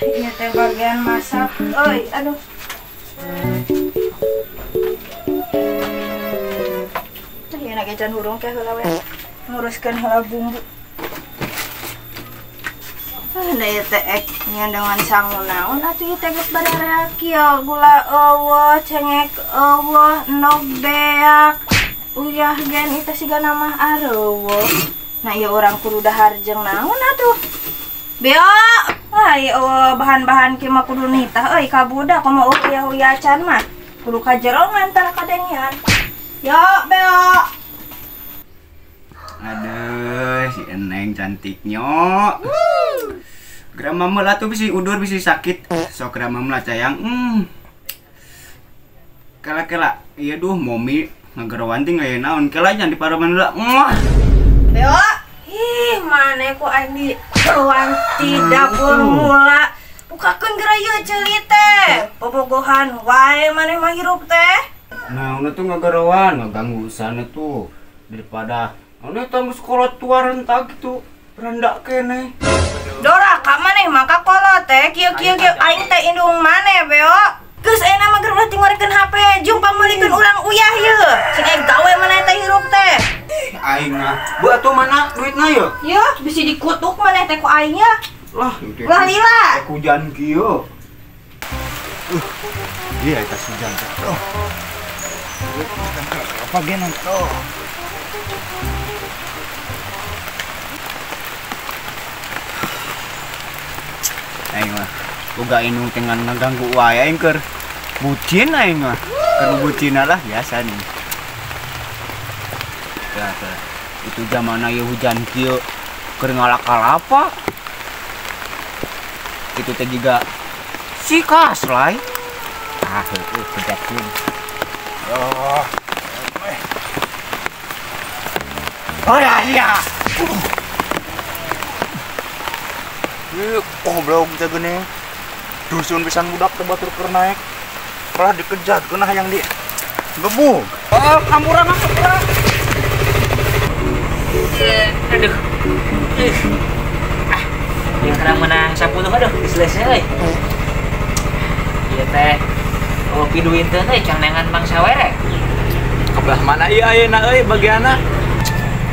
Iya teh bagian masak. Oi, aduh. Tah ieu na gecan hurung ke heula we. Nguruskeun heula bumbu. Nah ieu teh ek ngandangan sangu naon atuh ieu teh geus bararea kieu gula eueuh, cengek eueuh, endog beak. Uyah gen itu siga nama areueuh. Nah ieu urang kudu dahar jeung naon atuh? Beo. Wah, bahan-bahan kieu mah kudu nitah euy ka budak komo uyah-uyacan mah. Kudu ka jero ngantar kadengian. Yo, Beo. Aduh, si Eneng cantiknya. Grama meula tuh bisi udur bisi sakit. Sok grama meula cayang. Kela-kela, iya duh momi ngagerowan teh aya naon kela nya di paraman heula. Beo. Ih, mana ku aing di wanti dapur mula. Bukakeun geura ieu ceuli teh. Bobogohan wae maneh mah hirup teh. Nah, tuh ngagerowan, ngaganggu usahana tuh. Daripada tanggung sekolah tua rentak gitu. Rendak kene. Dora, ka maneh maka kolot teh. Kieu-kieu aing teh indung maneh, Beo. Geus ayeuna mah keur ulah tingorikeun HP, jeung pameulikeun urang uyah ieu. Sing aing gawe maneh teh hirup teh. Aing mah, bu atuh mana duitna yeuh? Yeuh, bisi dikutuk maneh teh ku aing ya. Lah, Lah lila. hujan kieu. Iya eta hujan teh. Apa genan tuh? Aing mah boga indung dengan ngaganggu wae aing keur bucin aing mah. Keur bucina lah biasa nih. Ya, itu zaman aya hujan kieu keur ngalak-kalapa. Itu teh juga si kaslay. Kejakin. Oh ya. Belum bisa gini. Dusun pisan budak teh batur keur naik. Malah dikejar keunah yang di gebuk. Oh, kamurang masuk lah. Aduh. Yang kena menang 10 aduh selesai euy. Ieu teh kopi duit teh can nengan Bang Sawere. Kebelah mana ieu ayeuna euy bagianna?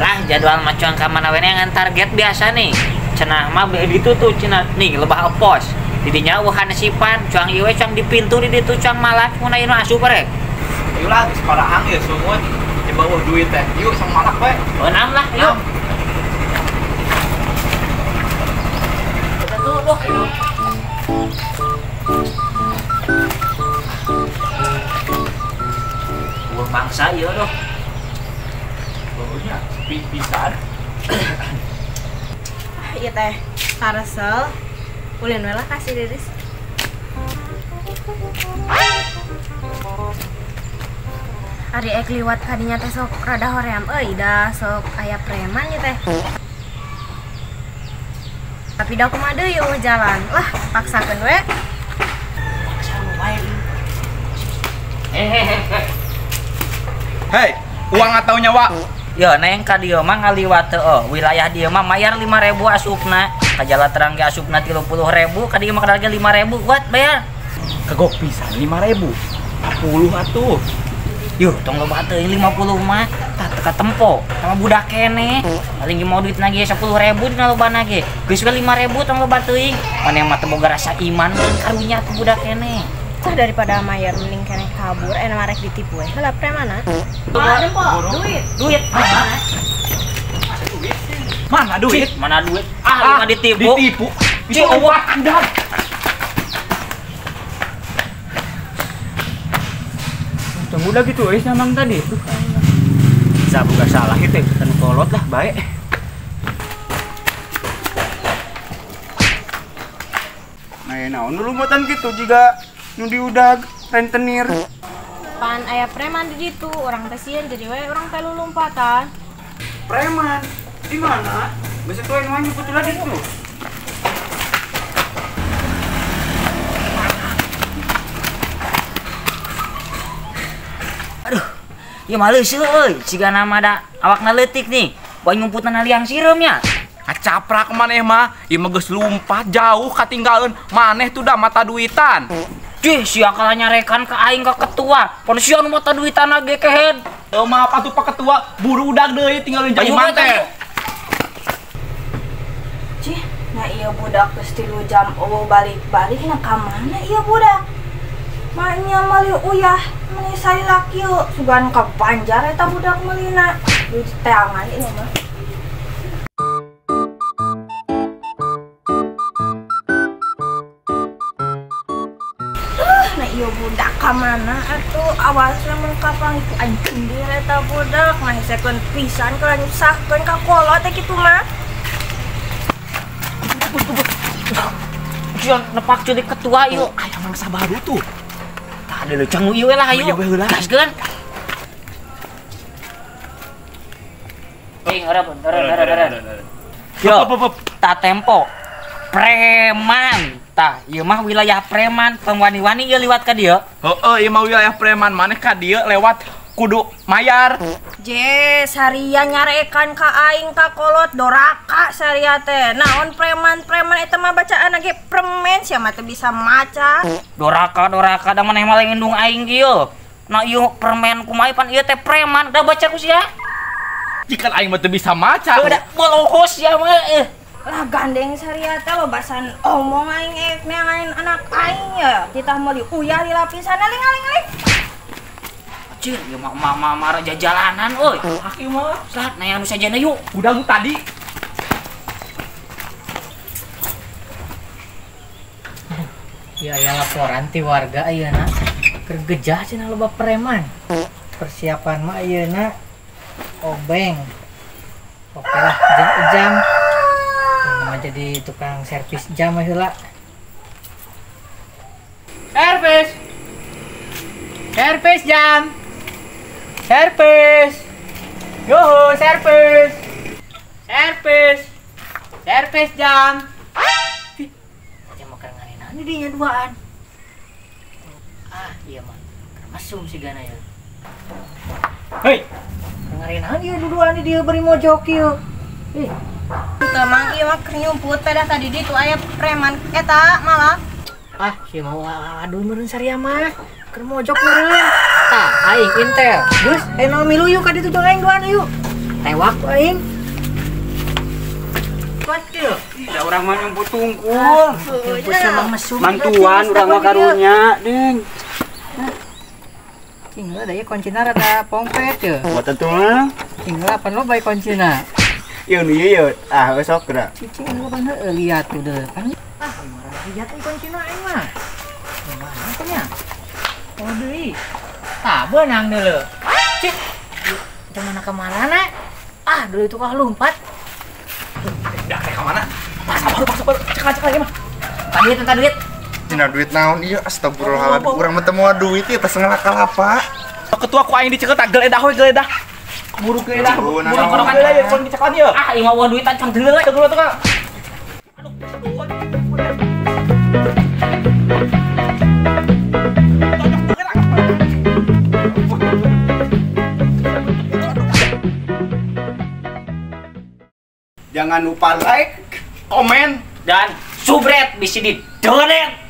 Lah jadwal mah cuang ka mana we ngan target biasa nih. Cenah mah ditu tuh cenah nih lebah epos. Didinya eueuh hanesipan cuang ieu we cuang di pintu di ditu cuang malah mun ayeuna asup rek. Ieu lah sekolahang ya semua coba duit teh. Yuk sama malak we. Beunam lah yuk. Tuh. Uang bangsa ieu doh. Baunya pisan. Iya teh, karesel. Ulin we lah kasih Riris. Ari ek liwat kadinya teh sok rada hoream euy da sok aya preman ieu teh. Tapi da kumaha deui jalan. Lah, paksakeun we. Paksa lumayan. Hei, uang atau nyawa? Ya, neng ka dieu mah ngaliwat teu wilayah dieu mah mayar 5.000 asupna. Ka Jala Terang ge asupna 30.000, ka dieu mah kadal ge 5.000 buat bayar. Kagok pisan 5.000. 10 atuh. Yuh, tong loba teuing 50 mah tah teka tempo. Sama budak kene. Paling ge mau duitna ge 10.000 dina lobana ge. Geus we 5.000 tong loba teuing. Maneh mah teu boga rasa iman karunya teh budak kene. Tah daripada mayar mending keneh kabur ena marek ditipu we. Heula premana? Duit. Mana duit? Mana duit? Ah, ditipu. Ditipu. Cing eueuh andang. Tunggu udah gitu samang tadi tuh. Bisa buka salah itu kan kolot lah baik. Nah, naon nu lumatan gitu juga nu diudag rentenir. Pan aya preman di ditu, orang teh sieun jadi we urang teh lulumpatan. Preman di mana? Geus tuh anu nyebut ulah di situ. Ya males euy, siga nama da awakna leutik nih. Boy ngumputna liang sirem nya. Ngacaprak maneh mah, ieu mah geus lumpat jauh katinggalan maneh tuh dah mata duitan. Cih, sia kalah nyarekan ke aing ka ketua. Pon sia nu mata duitan ge kehead. Teu maaf atuh Pak Ketua, buru udag deui tinggalin jadi Ayo, manteh. Cih, nah iya budak geus 3 jam eueuh balik-balik na ka mana iya budak? Maknya meuli uyah meuli sari laki yeuh sugan ka Banjar eta budak meulina. Di teangan ieu mah. Nah iya budak ka mana atuh awasna mun kapang itu anjing dia eta budak mah sekeun pisan kalau nyusahkeun ka kolot teh kitu mah. Sia nepak jadi ketua ieu. Aya mangsa baru tuh. Tah deuleu cangu ieu lah ayo. Iya baheula. Gaskeun. Ting, Yo, ta tempo. Preman. Tah, ieu mah wilayah preman, pengwani-wani ieu liwat ka dieu. Heeh, ieu mah wilayah preman maneh ka dieu lewat kudu mayar. Je, saria nyarekan ka aing ka kolot doraka saria teh. Naon preman-preman eta mah bacaan ge permen sia mah teh bisa maca. Doraka da maneh mah ngendung aing kieu. Nah ieu permen kumaha pan ieu teh preman, da baca ku sia. Jika aing mah teu bisa maca. Da bolohos sia mah Lah gandeng saria teh lobasan omong aing neangain anak aing ya. Kita meuli uyah di lapisan aling. Cih, ieu mah raja jalanan euy. Aki mah Saat naya anu sajana yuk. udah lu tadi. Ya laporan ti warga ayeuna keur gejah cenah loba preman. Persiapan mah ayeuna obeng. Oke lah, jam. Mah jadi tukang servis jam heula. Servis jam. Servis. Yo, servis. Servis jam. Aja mau keur ngarenahan di dinya duaan. Iya mah. Keur mesum si gana ya. Hei, Ngarenahan ieu duduan di dieu beri mojok ieu. Teu mang ieu mah keur nyumput teh dah tadi ditu aya preman eta malah. Si mau aduh meureun saria mah. Keur mojok meureun. Tah, aing intel. Geus, naon milu yuk ka ditu jeung aing duaan yuk. Tewak ku aing. Kuat kieu. Da urang mah nyumput tungkul. Nyumput sama mesum. Mantuan urang mah karunya, Ding. Tinggal da ieu kuncina rada pompet yeuh. Buat tentu mah. Tinggal apa lo bae kuncina. Ieu nu ieu. Besok geura. Cicing lu kan lihat tuh deh kan. Marah lihat euy kuncina aing mah. Gimana teh nya? Oh deui. Tah beunang deuleu. Cik. Cuman ka mana na? Dulu itu kah lompat. dah teh ka mana? Paksa baru. Cek lagi mah. Tadi duit. Cina duit naon ieu astagfirullahaladzim urang mah teu moal duit ieu tos ngalapa. Ketua ku aing dicekel tak geledah we geledah. Buru geledah. Buru korokan ieu kon dicekelan ieu. Ieu mah duitan cang deuleu we dulu tuh ka. Jangan lupa like, Komen Dan subret bisa di donate.